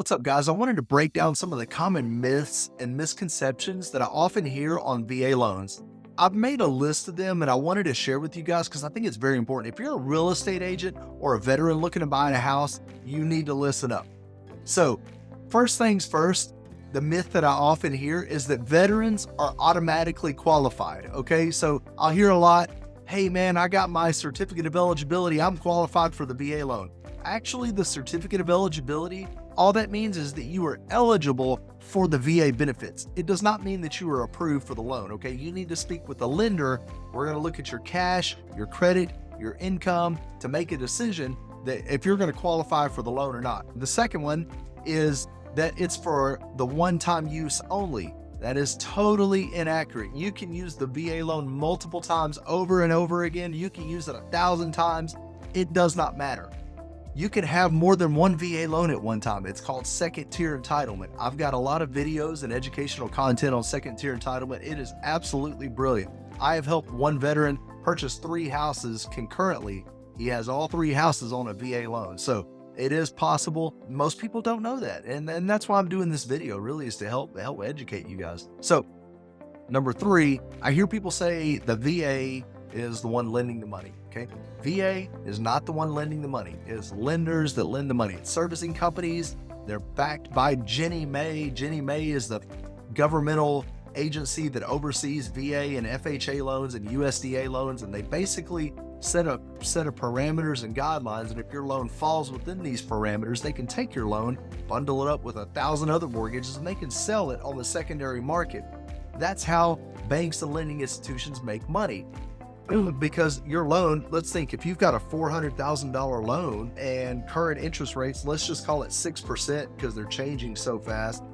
What's up, guys? I wanted to break down some of the common myths and misconceptions that I often hear on VA loans. I've made a list of them and I wanted to share with you guys because I think it's very important. If you're a real estate agent or a veteran looking to buy a house, you need to listen up. So, first things first, the myth that I often hear is that veterans are automatically qualified. Okay, so I'll hear a lot, hey man, I got my certificate of eligibility, I'm qualified for the VA loan. Actually, the certificate of eligibility, all that means is that you are eligible for the VA benefits. It does not mean that you are approved for the loan, okay? You need to speak with the lender. We're gonna look at your cash, your credit, your income to make a decision that if you're gonna qualify for the loan or not. The second one is that it's for the one-time use only. That is totally inaccurate. You can use the VA loan multiple times over and over again. You can use it 1,000 times. It does not matter. You can have more than one VA loan at one time. It's called second tier entitlement. I've got a lot of videos and educational content on second tier entitlement. It is absolutely brilliant. I have helped one veteran purchase 3 houses concurrently. He has all 3 houses on a VA loan. So it is possible. Most people don't know that. And that's why I'm doing this video, really, is to help educate you guys. So number 3, I hear people say the VA is the one lending the money, okay? VA is not the one lending the money. It's lenders that lend the money. It's servicing companies. They're backed by Ginnie Mae. Ginnie Mae is the governmental agency that oversees VA and FHA loans and USDA loans, and they basically set a set of parameters and guidelines, and if your loan falls within these parameters, they can take your loan, bundle it up with 1,000 other mortgages, and they can sell it on the secondary market. That's how banks and lending institutions make money. Because your loan, let's think, if you've got a $400,000 loan and current interest rates, let's just call it 6% because they're changing so fast.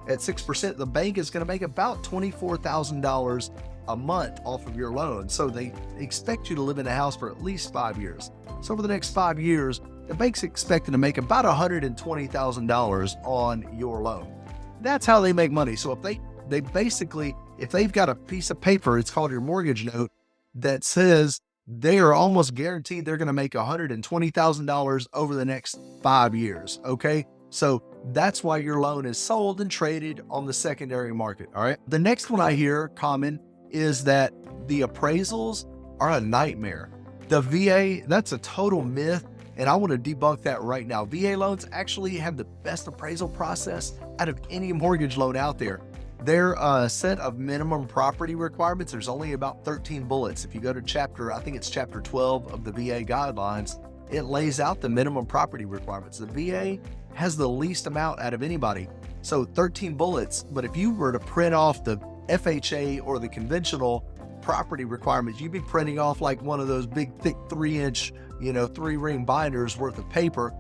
At 6%, the bank is going to make about $24,000 a month off of your loan. So they expect you to live in the house for at least 5 years. So over the next 5 years, the bank's expecting to make about $120,000 on your loan. That's how they make money. So if they basically, if they've got a piece of paper, it's called your mortgage note, that says they are almost guaranteed they're going to make $120,000 over the next 5 years. Okay. So that's why your loan is sold and traded on the secondary market. All right. The next one I hear common is that the appraisals are a nightmare. The VA, that's a total myth. And I want to debunk that right now. VA loans actually have the best appraisal process out of any mortgage loan out there. Their set of minimum property requirements, there's only about 13 bullets. If you go to chapter 12 of the VA guidelines, it lays out the minimum property requirements. The VA has the least amount out of anybody. So 13 bullets, but if you were to print off the FHA or the conventional property requirements, you'd be printing off like one of those big, thick 3-inch, 3-ring binders worth of paper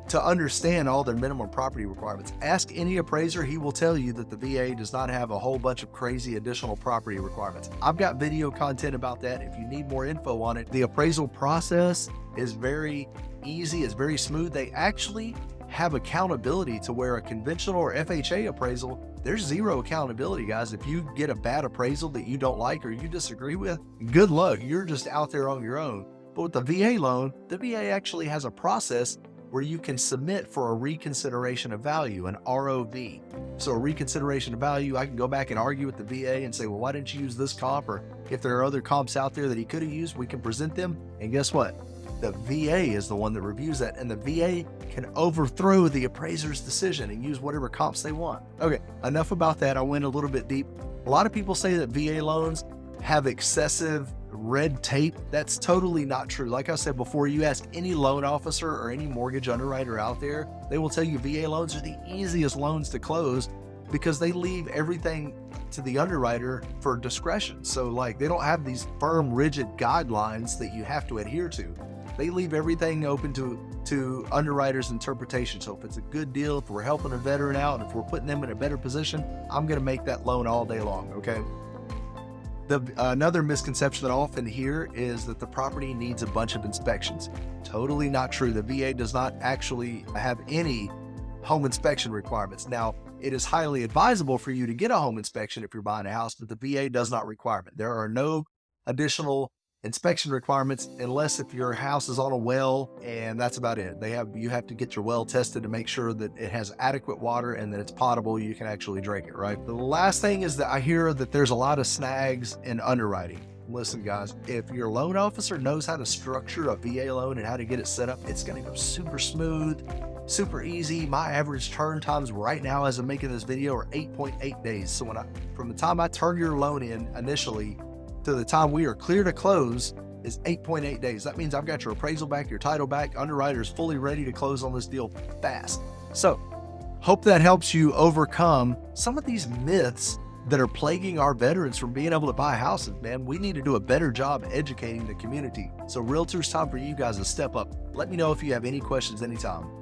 to understand all their minimum property requirements. Ask any appraiser, he will tell you that the VA does not have a whole bunch of crazy additional property requirements. I've got video content about that if you need more info on it. The appraisal process is very easy, it's very smooth. They actually have accountability to where a conventional or FHA appraisal, there's zero accountability, guys. If you get a bad appraisal that you don't like or you disagree with, good luck, you're just out there on your own. But with the VA loan, the VA actually has a process where you can submit for a reconsideration of value, an ROV. So a reconsideration of value, I can go back and argue with the VA and say, well, why didn't you use this comp? Or if there are other comps out there that he could have used, we can present them. And guess what? The VA is the one that reviews that, and the VA can overthrow the appraiser's decision and use whatever comps they want. Okay, enough about that. I went a little bit deep. A lot of people say that VA loans have excessive red tape. That's totally not true. Like I said before, you ask any loan officer or any mortgage underwriter out there, they will tell you VA loans are the easiest loans to close because they leave everything to the underwriter for discretion. So like they don't have these firm, rigid guidelines that you have to adhere to. They leave everything open to underwriters' interpretation. So if it's a good deal, if we're helping a veteran out, if we're putting them in a better position, I'm going to make that loan all day long. Okay. Another misconception that I often hear is that the property needs a bunch of inspections. Totally not true. The VA does not actually have any home inspection requirements. Now, it is highly advisable for you to get a home inspection if you're buying a house, but the VA does not require it. There are no additional inspection requirements, unless if your house is on a well, and that's about it. You have to get your well tested to make sure that it has adequate water and that it's potable, you can actually drink it, right? The last thing is that I hear that there's a lot of snags in underwriting. Listen, guys, if your loan officer knows how to structure a VA loan and how to get it set up, it's going to go super smooth, super easy. My average turn times right now as I'm making this video are 8.8 days. So from the time I turn your loan in initially to the time we are clear to close is 8.8 days. That means I've got your appraisal back, your title back, underwriter's fully ready to close on this deal fast. So hope that helps you overcome some of these myths that are plaguing our veterans from being able to buy houses, man. We need to do a better job educating the community. So realtors, time for you guys to step up. Let me know if you have any questions anytime.